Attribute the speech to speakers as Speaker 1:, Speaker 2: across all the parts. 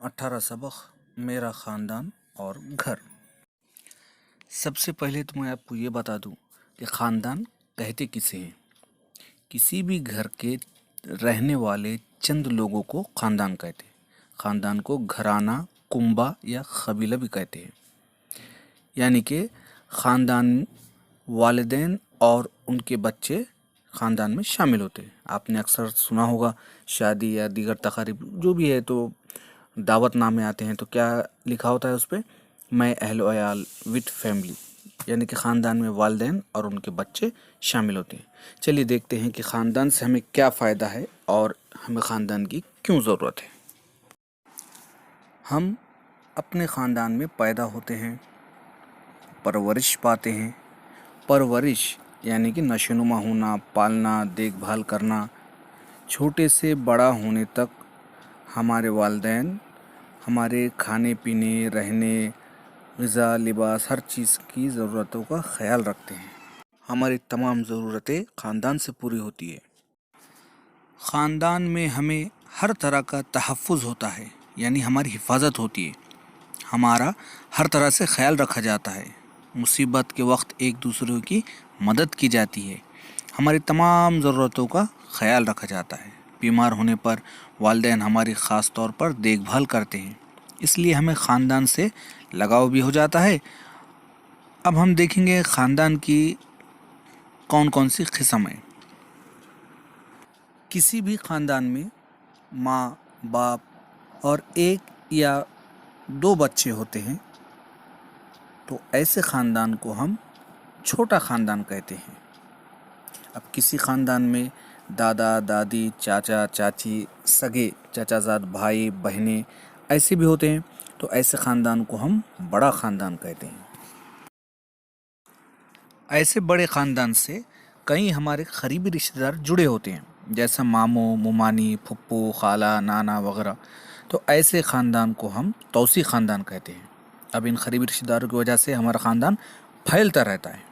Speaker 1: 18 सबक मेरा ख़ानदान और घर। सबसे पहले तो मैं आपको ये बता दूं कि ख़ानदान कहते किसे हैं। किसी भी घर के रहने वाले चंद लोगों को ख़ानदान कहते हैं। ख़ानदान को घराना, कुंबा या कबीला भी कहते हैं। यानी कि ख़ानदान वालिदैन और उनके बच्चे ख़ानदान में शामिल होते हैं। आपने अक्सर सुना होगा शादी या दीगर तकारीब जो भी है तो दावत नामे आते हैं तो क्या लिखा होता है उस पर, मैं अहल वयाल विद फैमिली, यानी कि ख़ानदान में वालिदैन और उनके बच्चे शामिल होते हैं। चलिए देखते हैं कि ख़ानदान से हमें क्या फ़ायदा है और हमें ख़ानदान की क्यों ज़रूरत है। हम अपने ख़ानदान में पैदा होते हैं, परवरिश पाते हैं। परवरिश यानी कि नशोनुमा होना, पालना, देखभाल करना। छोटे से बड़ा होने तक हमारे वालिदैन हमारे खाने पीने, रहने, ग़िज़ा, लिबास, हर चीज़ की ज़रूरतों का ख्याल रखते हैं। हमारी तमाम ज़रूरतें ख़ानदान से पूरी होती है। ख़ानदान में हमें हर तरह का तहफ़्फ़ुज़ होता है, यानी हमारी हिफाजत होती है। हमारा हर तरह से ख्याल रखा जाता है। मुसीबत के वक्त एक दूसरे की मदद की जाती है। हमारी तमाम ज़रूरतों का ख्याल रखा जाता है। बीमार होने पर वालिदैन हमारी ख़ास तौर पर देखभाल करते हैं, इसलिए हमें ख़ानदान से लगाव भी हो जाता है। अब हम देखेंगे ख़ानदान की कौन कौन सी किस्म है। किसी भी ख़ानदान में माँ, बाप और एक या दो बच्चे होते हैं तो ऐसे ख़ानदान को हम छोटा ख़ानदान कहते हैं। अब किसी ख़ानदान में दादा, दादी, चाचा, चाची, सगे चाचाजाद भाई, बहनें ऐसे भी होते हैं तो ऐसे ख़ानदान को हम बड़ा ख़ानदान कहते हैं। ऐसे बड़े ख़ानदान से कई हमारे करीबी रिश्तेदार जुड़े होते हैं, जैसा मामू, मुमानी, फुप्पू, खाला, नाना वगैरह। तो ऐसे ख़ानदान को हम तौसी ख़ानदान कहते हैं। अब इन करीबी रिश्तेदारों की वजह से हमारा ख़ानदान फैलता रहता है।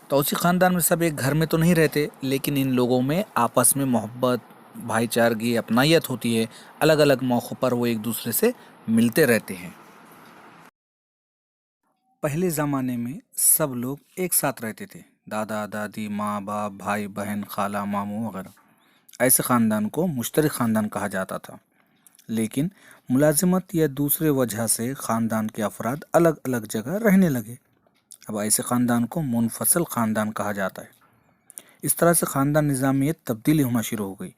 Speaker 1: तौसी ख़ानदान में सब एक घर में तो नहीं रहते, लेकिन इन लोगों में आपस में मोहब्बत, भाईचारगी, अपनायत होती है। अलग अलग मौक़ों पर वो एक दूसरे से मिलते रहते हैं। पहले ज़माने में सब लोग एक साथ रहते थे, दादा, दादी, माँ, बाप, भाई, बहन, खाला, मामू वगैरह। ऐसे ख़ानदान को मुश्तरक ख़ानदान कहा जाता था। लेकिन मुलाजिमत या दूसरे वजह से ख़ानदान के अफराद अलग अलग जगह रहने लगे। अब ऐसे ख़ानदान को मुनफसल ख़ानदान कहा जाता है। इस तरह से ख़ानदान निज़ाम में तब्दीली होना शुरू हो गई।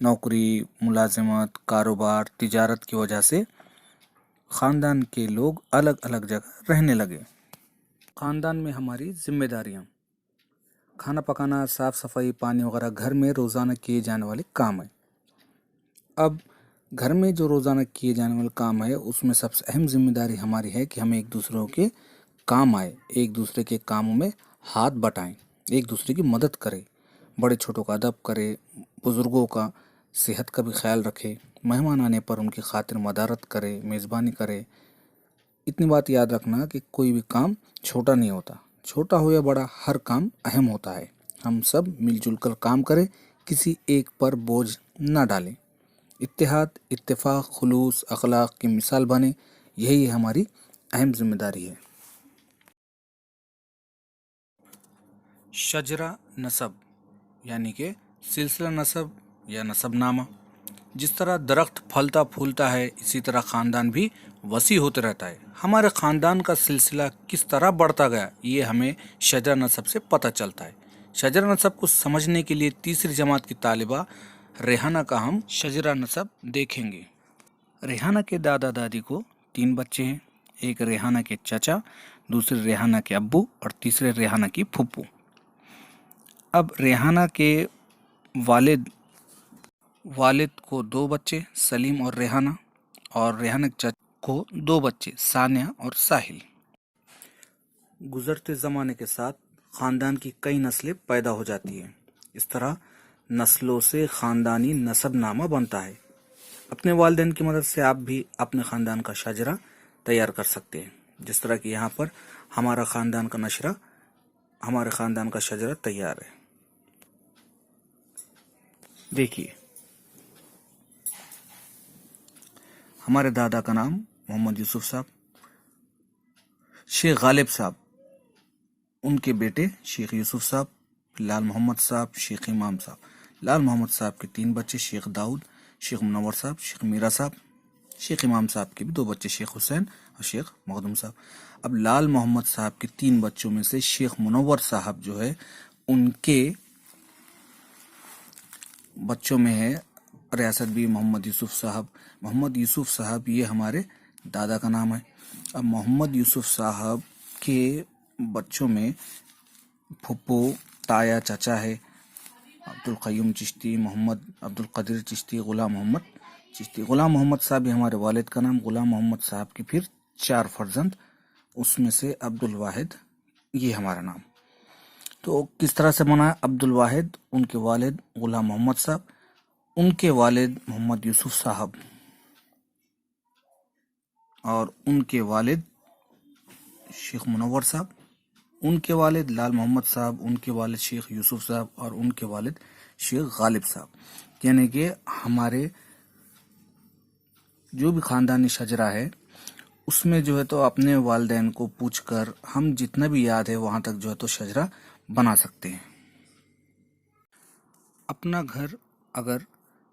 Speaker 1: नौकरी, मुलाजिमत, कारोबार, तिजारत की वजह से ख़ानदान के लोग अलग अलग जगह रहने लगे। ख़ानदान में हमारी जिम्मेदारियाँ, खाना पकाना, साफ़ सफाई, पानी वगैरह घर में रोज़ाना किए जाने वाले काम है। अब घर में जो रोज़ाना किए जाने वाले काम है उसमें सबसे अहम जिम्मेदारी हमारी है कि हम एक दूसरों के काम आए, एक दूसरे के कामों में हाथ बटाएं, एक दूसरे की मदद करें, बड़े छोटों का अदब करें, बुज़ुर्गों का सेहत का भी ख्याल रखें, मेहमान आने पर उनकी खातिर मदारत करें, मेज़बानी करें। इतनी बात याद रखना कि कोई भी काम छोटा नहीं होता, छोटा हो या बड़ा हर काम अहम होता है। हम सब मिलजुल कर काम करें, किसी एक पर बोझ न डालें। इत्तेहाद, इत्तेफाक, खुलूस, अखलाक की मिसाल बने, यही हमारी अहम जिम्मेदारी है। शजरा नसब यानी कि सिलसिला नसब या नसबनामा। जिस तरह दरख्त फलता फूलता है, इसी तरह ख़ानदान भी वसी होते रहता है। हमारे ख़ानदान का सिलसिला किस तरह बढ़ता गया ये हमें शजरा नसब से पता चलता है। शजरा नसब को समझने के लिए तीसरी जमात की तालिबा रेहाना का हम शजरा नसब देखेंगे। रेहाना के दादा दादी को 3 बच्चे हैं। एक रेहाना के चाचा, दूसरे रेहाना के अब्बू और तीसरे रेहाना की फुप्पू। अब रेहाना के वालिद को 2 बच्चे, सलीम और रेहाना, और रेहाना के चाचा को 2 बच्चे, सानिया और साहिल। गुज़रते ज़माने के साथ ख़ानदान की कई नस्लें पैदा हो जाती हैं। इस तरह नस्लों से ख़ानदानी नसबनामा बनता है। अपने वालिदैन की मदद से आप भी अपने ख़ानदान का शजरा तैयार कर सकते हैं। जिस तरह कि यहाँ पर हमारे ख़ानदान का शजरा तैयार है। देखिए, हमारे दादा का नाम मोहम्मद यूसुफ साहब, शेख गालिब साहब उनके बेटे शेख यूसुफ साहब, लाल मोहम्मद साहब, शेख इमाम साहब। लाल मोहम्मद साहब के 3 बच्चे, शेख दाऊद, शेख मुनव्वर साहब, शेख मीरा साहब। शेख इमाम साहब के भी 2 बच्चे, शेख हुसैन और शेख मखदूम साहब। अब लाल मोहम्मद साहब के 3 बच्चों में से शेख मुनव्वर साहब जो है, उनके बच्चों में है रियासत भी मोहम्मद यूसुफ साहब। मोहम्मद यूसुफ साहब ये हमारे दादा का नाम है। अब मोहम्मद यूसुफ साहब के बच्चों में फुप्पो, ताया, चाचा है अब्दुल क़य्यूम चिश्ती, मोहम्मद अब्दुल क़दीर चिश्ती, गुलाम मोहम्मद चिश्ती। गुलाम मोहम्मद साहब भी हमारे वालिद का नाम। गुलाम मोहम्मद साहब की फिर 4 फर्जंद, उसमें से अब्दुल वाहिद ये हमारा नाम। तो किस तरह से बना है? अब्दुल वाहिद, उनके वालिद गुलाम मोहम्मद साहब, उनके वालिद मोहम्मद यूसुफ साहब और उनके वालिद शेख मुनव्वर साहब, उनके वालिद लाल मोहम्मद साहब, उनके वालिद शेख यूसुफ साहब और उनके वालिद शेख गालिब साहब। यानी कि हमारे जो भी खानदानी शजरा है उसमें जो है तो अपने वालिदैन को पूछकर हम जितना भी याद है वहाँ तक जो है तो शजरा बना सकते हैं। अपना घर अगर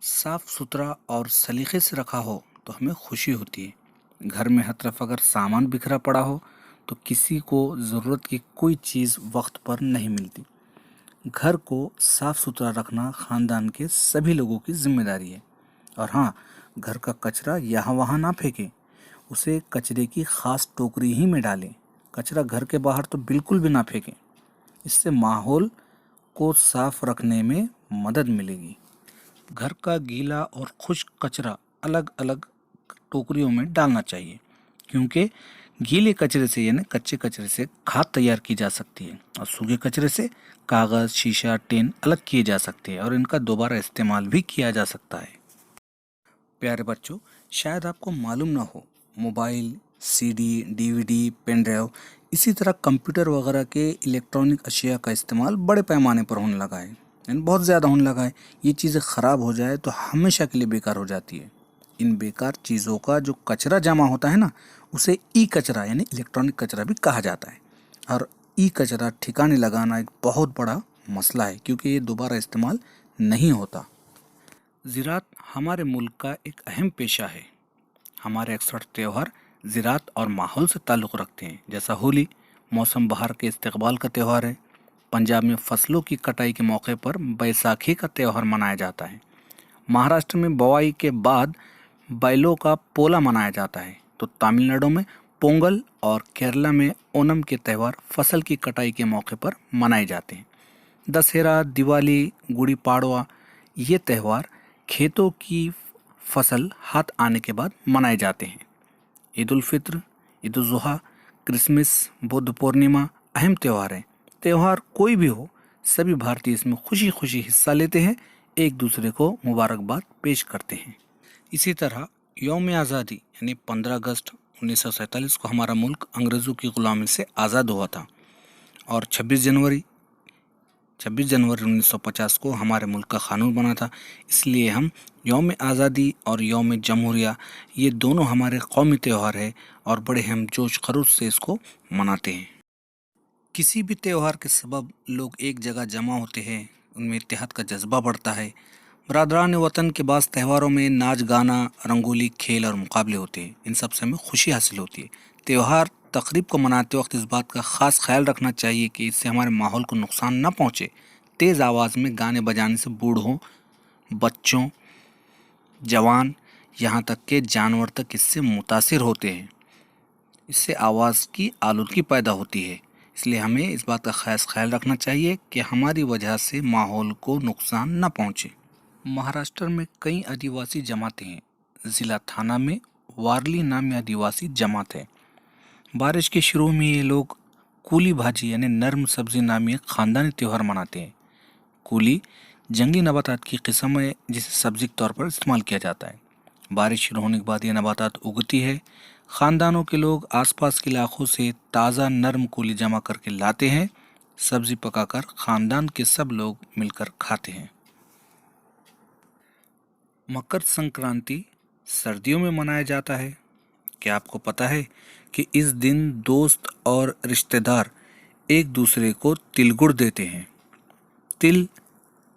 Speaker 1: साफ सुथरा और सलीके से रखा हो तो हमें खुशी होती है। घर में हर तरफ अगर सामान बिखरा पड़ा हो तो किसी को ज़रूरत की कोई चीज़ वक्त पर नहीं मिलती। घर को साफ सुथरा रखना ख़ानदान के सभी लोगों की जिम्मेदारी है। और हाँ, घर का कचरा यहाँ वहाँ ना फेंकें, उसे कचरे की ख़ास टोकरी ही में डालें। कचरा घर के बाहर तो बिल्कुल भी ना फेंकें, इससे माहौल को साफ रखने में मदद मिलेगी। घर का गीला और खुश्क कचरा अलग अलग टोकरियों में डालना चाहिए, क्योंकि गीले कचरे से यानी कच्चे कचरे से खाद तैयार की जा सकती है और सूखे कचरे से कागज़, शीशा, टिन अलग किए जा सकते हैं और इनका दोबारा इस्तेमाल भी किया जा सकता है। प्यारे बच्चों, शायद आपको मालूम ना हो, mobile, CD, DVD, pen drive, इसी तरह कंप्यूटर वगैरह के इलेक्ट्रॉनिक अशिया का इस्तेमाल बड़े पैमाने पर होने लगा है, यानी बहुत ज़्यादा होने लगा है। ये चीज़ें ख़राब हो जाए तो हमेशा के लिए बेकार हो जाती है। इन बेकार चीज़ों का जो कचरा जमा होता है ना, उसे ई कचरा यानी इलेक्ट्रॉनिक कचरा भी कहा जाता है। और ई कचरा ठिकाने लगाना एक बहुत बड़ा मसला है, क्योंकि ये दोबारा इस्तेमाल नहीं होता। ज़राअत हमारे मुल्क का एक अहम पेशा है। हमारे अक्सर त्यौहार ज़राअत और माहौल से ताल्लुक़ रखते हैं। जैसा होली मौसम बहार के इस्तकबाल का त्यौहार है। पंजाब में फसलों की कटाई के मौके पर बैसाखी का त्यौहार मनाया जाता है। महाराष्ट्र में बुआई के बाद बैलों का पोला मनाया जाता है। तो तमिलनाडु में पोंगल और केरला में ओनम के त्यौहार फसल की कटाई के मौके पर मनाए जाते हैं। दशहरा, दिवाली, गुड़ी पाड़वा ये त्यौहार खेतों की फसल हाथ आने के बाद मनाए जाते हैं। ईद उल फित्र, ईद उल जुहा, क्रिसमस, बुद्ध पूर्णिमा अहम त्यौहार हैं। त्यौहार कोई भी हो, सभी भारतीय इसमें खुशी खुशी हिस्सा लेते हैं, एक दूसरे को मुबारकबाद पेश करते हैं। इसी तरह यौम आज़ादी यानी 15 अगस्त 1947 को हमारा मुल्क अंग्रेज़ों की ग़ुलामी से आज़ाद हुआ था और 26 जनवरी 1950 को हमारे मुल्क का कानून बना था। इसलिए हम यौम आज़ादी और यौम जमहूरिया ये दोनों हमारे कौमी त्यौहार है और बड़े हम जोश खरोश से इसको मनाते हैं। किसी भी त्यौहार के सबब लोग एक जगह जमा होते हैं, उनमें इत्तेहाद का जज्बा बढ़ता है। बरादरान वतन के बाद त्यौहारों में नाच गाना, रंगोली, खेल और मुकाबले होते हैं। इन सब से हमें खुशी हासिल होती है। त्यौहार तकरीब को मनाते वक्त इस बात का ख़ास ख्याल रखना चाहिए कि इससे हमारे माहौल को नुकसान न पहुँचे। तेज़ आवाज़ में गाने बजाने से बूढ़ों, बच्चों, जवान, यहाँ तक के जानवर तक इससे मुतासिर होते हैं। इससे आवाज़ की आलूदगी पैदा होती है। इसलिए हमें इस बात का ख़ास ख्याल रखना चाहिए कि हमारी वजह से माहौल को नुकसान न पहुँचे। महाराष्ट्र में कई आदिवासी जमातें हैं। ज़िला थाना में वारली नामी आदिवासी जमात है। बारिश के शुरू में ये लोग कूली भाजी यानी नर्म सब्ज़ी नामी एक ख़ानदानी त्यौहार मनाते हैं। कूली जंगली नबातात की किस्म है जिसे सब्ज़ी के तौर पर इस्तेमाल किया जाता है। बारिश शुरू होने के बाद ये नबातात उगती है। ख़ानदानों के लोग आसपास के इलाक़ों से ताज़ा नर्म कूली जमा करके लाते हैं। सब्ज़ी पकाकर ख़ानदान के सब लोग मिलकर खाते हैं। मकर संक्रांति سردیوں میں منایا جاتا ہے؟ کیا آپ کو پتہ ہے کہ اس دن دوست اور رشتہ دار ایک دوسرے کو تل گڑ دیتے ہیں؟ تل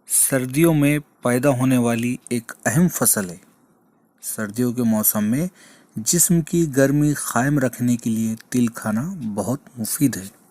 Speaker 1: سردیوں میں پیدا ہونے والی ایک اہم فصل ہے۔ سردیوں کے موسم میں جسم کی گرمی قائم رکھنے کے لیے تل کھانا بہت مفید ہے۔